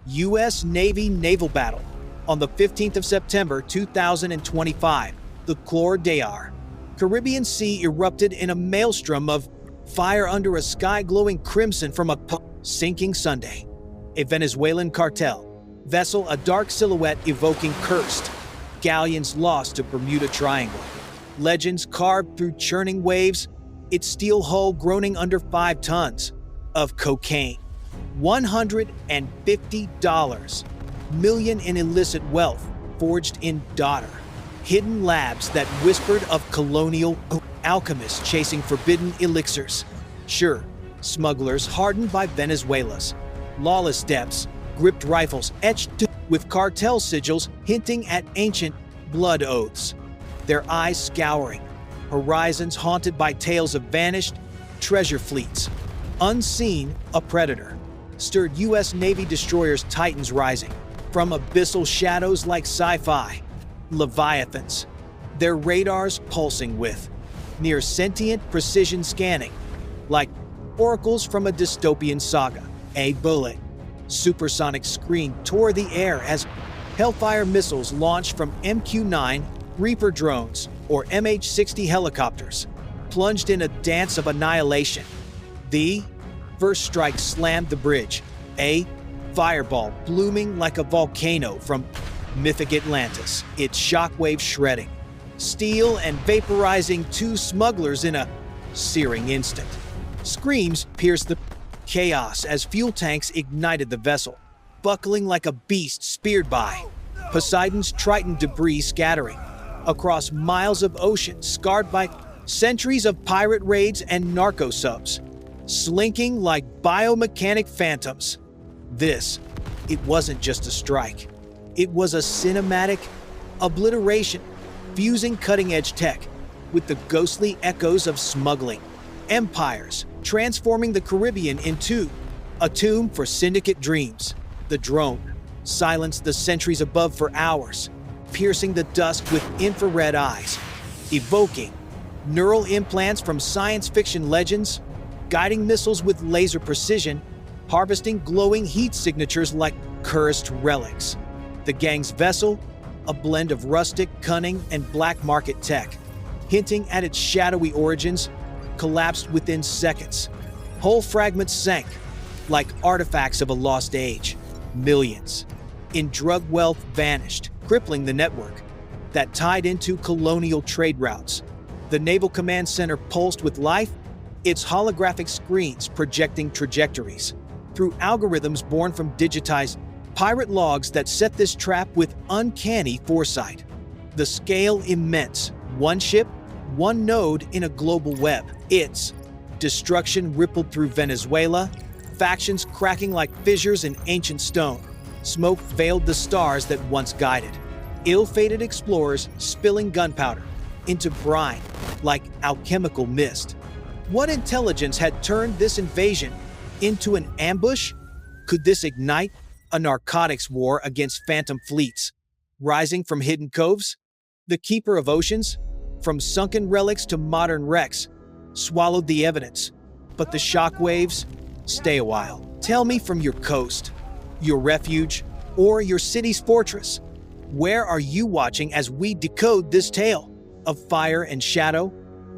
U.S. Navy naval battle. On the 15th of September 2025, the Clore Dayar, Caribbean Sea erupted in a maelstrom of fire under a sky glowing crimson from a sinking Sunday. A Venezuelan cartel vessel, a dark silhouette evoking cursed galleons lost to Bermuda Triangle. Legends carved through churning waves, its steel hull groaning under 5 tons of cocaine. $150 million in illicit wealth forged in daughter. Hidden labs that whispered of colonial alchemists chasing forbidden elixirs. Sure, smugglers hardened by Venezuela's lawless depths, gripped rifles etched with cartel sigils hinting at ancient blood oaths. Their eyes scouring, horizons haunted by tales of vanished treasure fleets. Unseen, a predator stirred U.S. Navy destroyers, titans rising from abyssal shadows like sci-fi leviathans, their radars pulsing with near-sentient precision scanning, like oracles from a dystopian saga. A bullet supersonic scream tore the air as Hellfire missiles launched from MQ-9 Reaper drones or MH-60 helicopters plunged in a dance of annihilation. The first strike slammed the bridge, a fireball blooming like a volcano from mythic Atlantis, its shockwave shredding steel and vaporizing 2 smugglers in a searing instant. Screams pierced the chaos as fuel tanks ignited the vessel, buckling like a beast speared by Poseidon's Triton, debris scattering across miles of ocean scarred by centuries of pirate raids and narco subs, slinking like biomechanic phantoms. It wasn't just a strike. It was a cinematic obliteration, fusing cutting-edge tech with the ghostly echoes of smuggling empires, transforming the Caribbean into a tomb for syndicate dreams. The drone silenced the sentries above for hours, piercing the dusk with infrared eyes, evoking neural implants from science fiction legends, guiding missiles with laser precision, harvesting glowing heat signatures like cursed relics. The gang's vessel, a blend of rustic cunning and black market tech, hinting at its shadowy origins, collapsed within seconds. Whole fragments sank like artifacts of a lost age. Millions in drug wealth vanished, crippling the network that tied into colonial trade routes. The Naval Command Center pulsed with life, its holographic screens projecting trajectories through algorithms born from digitized pirate logs that set this trap with uncanny foresight. The scale immense, one ship, one node in a global web. Its destruction rippled through Venezuela, factions cracking like fissures in ancient stone. Smoke veiled the stars that once guided. Ill-fated explorers spilling gunpowder into brine like alchemical mist. What intelligence had turned this invasion into an ambush? Could this ignite a narcotics war against phantom fleets rising from hidden coves? The Keeper of Oceans, from sunken relics to modern wrecks, swallowed the evidence. But the shockwaves stay a while. Tell me, from your coast, your refuge, or your city's fortress, where are you watching as we decode this tale of fire and shadow?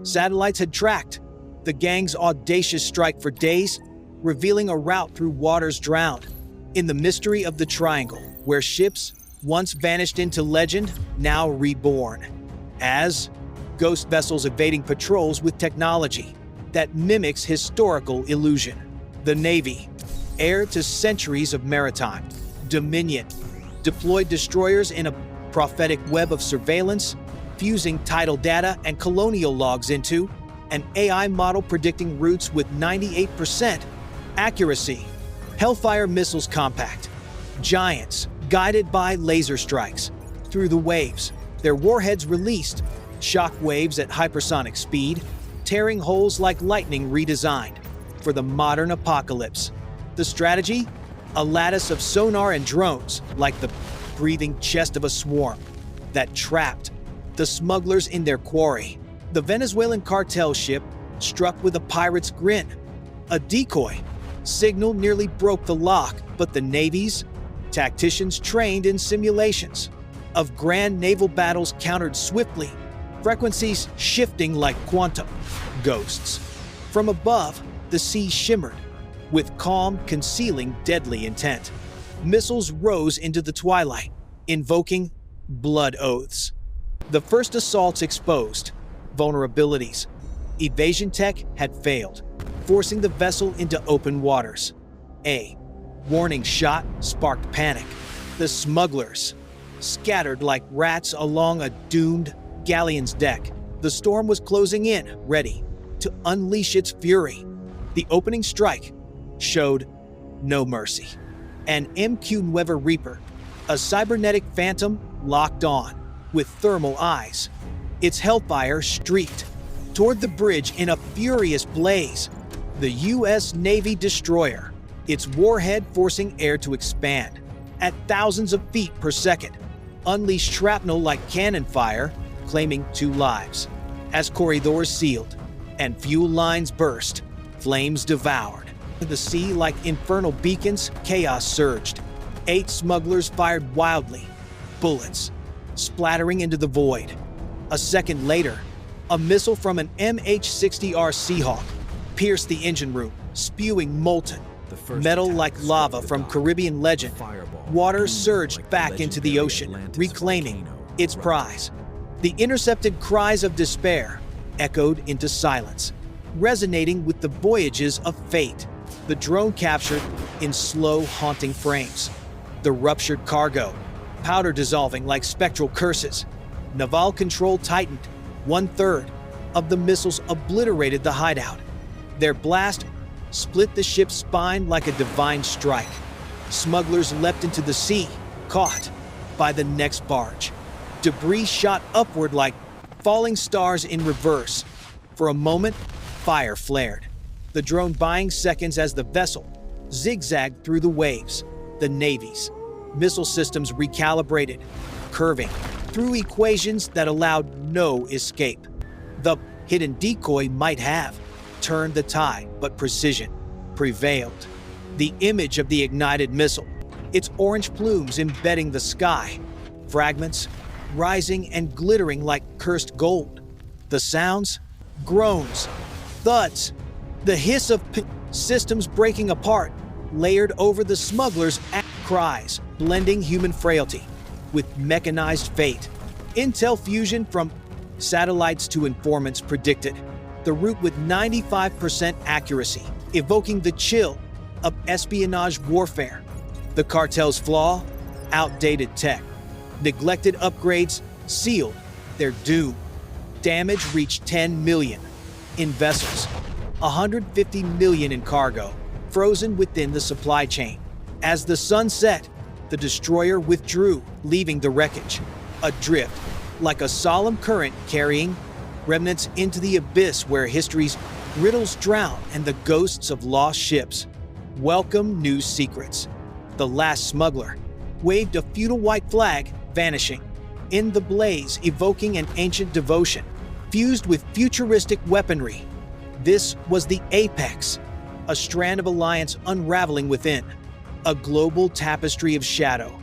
Satellites had tracked the gang's audacious strike for days, revealing a route through waters drowned in the mystery of the Triangle, where ships once vanished into legend, now reborn as ghost vessels evading patrols with technology that mimics historical illusion. The Navy, heir to centuries of maritime dominion, deployed destroyers in a prophetic web of surveillance, fusing tidal data and colonial logs into an AI model predicting routes with 98% accuracy. Hellfire missiles compact giants, guided by laser strikes through the waves, their warheads released shock waves at hypersonic speed, tearing holes like lightning redesigned for the modern apocalypse. The strategy? A lattice of sonar and drones, like the breathing chest of a swarm, that trapped the smugglers in their quarry. The Venezuelan cartel ship struck with a pirate's grin. A decoy signal nearly broke the lock, but the Navy's tacticians trained in simulations of grand naval battles countered swiftly, frequencies shifting like quantum ghosts. From above, the sea shimmered, with calm concealing deadly intent. Missiles rose into the twilight, invoking blood oaths. The first assaults exposed vulnerabilities. Evasion tech had failed, forcing the vessel into open waters. A warning shot sparked panic. The smugglers scattered like rats along a doomed galleon's deck. The storm was closing in, ready to unleash its fury. The opening strike showed no mercy. An MQ-9 Reaper, a cybernetic phantom locked on, with thermal eyes. Its Hellfire streaked toward the bridge in a furious blaze. The U.S. Navy destroyer, its warhead forcing air to expand at thousands of feet per second, unleashed shrapnel like cannon fire, claiming 2 lives. As corridors sealed and fuel lines burst, flames devoured the sea like infernal beacons. Chaos surged. 8 smugglers fired wildly, bullets splattering into the void. A second later, a missile from an MH-60R Seahawk pierced the engine room, spewing molten metal like lava from Caribbean legend. Water surged back into the ocean, reclaiming its prize. The intercepted cries of despair echoed into silence, resonating with the voyages of fate. The drone captured in slow, haunting frames. The ruptured cargo, powder dissolving like spectral curses. Naval control tightened. 1/3 of the missiles obliterated the hideout. Their blast split the ship's spine like a divine strike. Smugglers leapt into the sea, caught by the next barge. Debris shot upward like falling stars in reverse. For a moment, fire flared, the drone buying seconds as the vessel zigzagged through the waves. The Navy's missile systems recalibrated, curving through equations that allowed no escape. The hidden decoy might have turned the tide, but precision prevailed. The image of the ignited missile, its orange plumes embedding the sky, fragments rising and glittering like cursed gold. The sounds, groans, thuds, the hiss of systems breaking apart, layered over the smugglers' cries, blending human frailty with mechanized fate. Intel fusion from satellites to informants predicted the route with 95% accuracy, evoking the chill of espionage warfare. The cartel's flaw? Outdated tech. Neglected upgrades sealed their doom. Damage reached 10 million in vessels, 150 million in cargo, frozen within the supply chain. As the sun set, the destroyer withdrew, leaving the wreckage adrift like a solemn current carrying remnants into the abyss where history's riddles drown and the ghosts of lost ships welcome new secrets. The last smuggler waved a feudal white flag, vanishing in the blaze, evoking an ancient devotion fused with futuristic weaponry. This was the apex, a strand of alliance unraveling within. A global tapestry of shadow.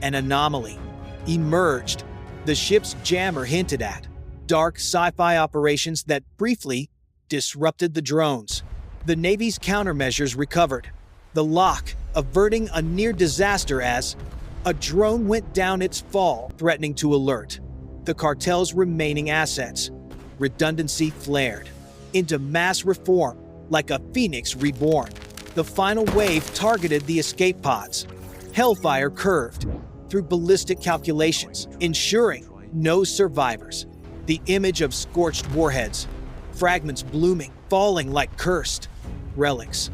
An anomaly emerged. The ship's jammer hinted at dark sci-fi operations that briefly disrupted the drones. The Navy's countermeasures recovered, the lock averting a near disaster as a drone went down its fall, threatening to alert the cartel's remaining assets. Redundancy flared into mass reform like a phoenix reborn. The final wave targeted the escape pods. Hellfire curved through ballistic calculations, ensuring no survivors. The image of scorched warheads, fragments blooming, falling like cursed relics.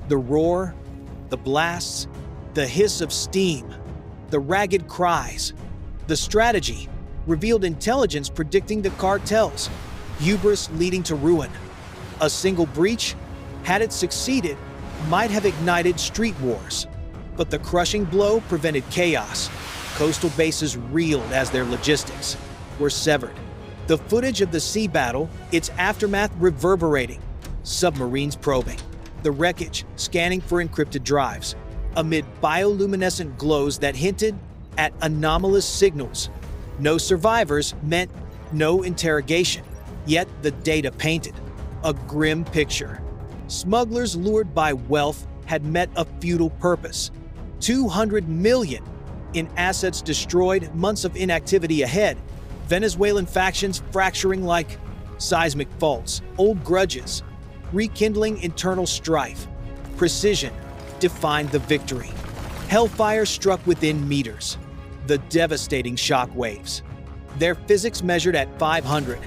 The roar, the blasts, the hiss of steam, the ragged cries. The strategy revealed intelligence predicting the cartels, hubris leading to ruin. A single breach, had it succeeded, might have ignited street wars, but the crushing blow prevented chaos. Coastal bases reeled as their logistics were severed. The footage of the sea battle, its aftermath reverberating, submarines probing, the wreckage scanning for encrypted drives. amid bioluminescent glows that hinted at anomalous signals. No survivors meant no interrogation, yet the data painted a grim picture. Smugglers lured by wealth had met a futile purpose. 200 million in assets destroyed, months of inactivity ahead, Venezuelan factions fracturing like seismic faults, old grudges, rekindling internal strife. Precision defined the victory. Hellfire struck within meters, the devastating shock waves. Their physics measured at 500.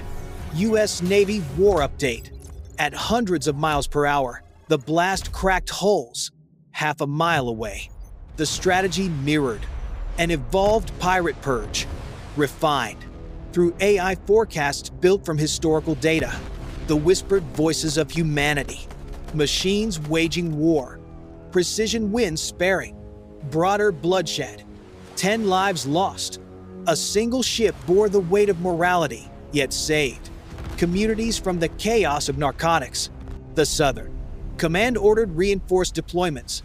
U.S. Navy war update. At hundreds of miles per hour, the blast cracked hulls half a mile away. The strategy mirrored an evolved pirate purge, refined through AI forecasts built from historical data. The whispered voices of humanity. Machines waging war. Precision winds sparing. Broader bloodshed. 10 lives lost. A single ship bore the weight of morality, yet saved communities from the chaos of narcotics. The Southern Command ordered reinforced deployments.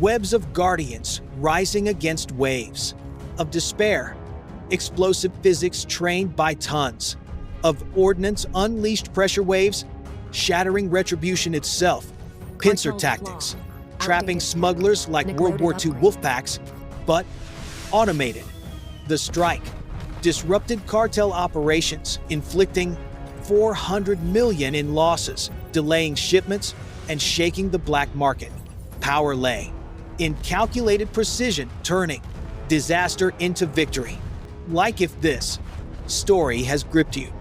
Webs of guardians rising against waves of despair. Explosive physics trained by tons of ordnance unleashed pressure waves, shattering retribution itself. Pincer tactics, trapping smugglers like World War II wolf packs, but automated. The strike disrupted cartel operations, inflicting 400 million in losses, delaying shipments and shaking the black market. Power lay in calculated precision, turning disaster into victory. Like if this story has gripped you,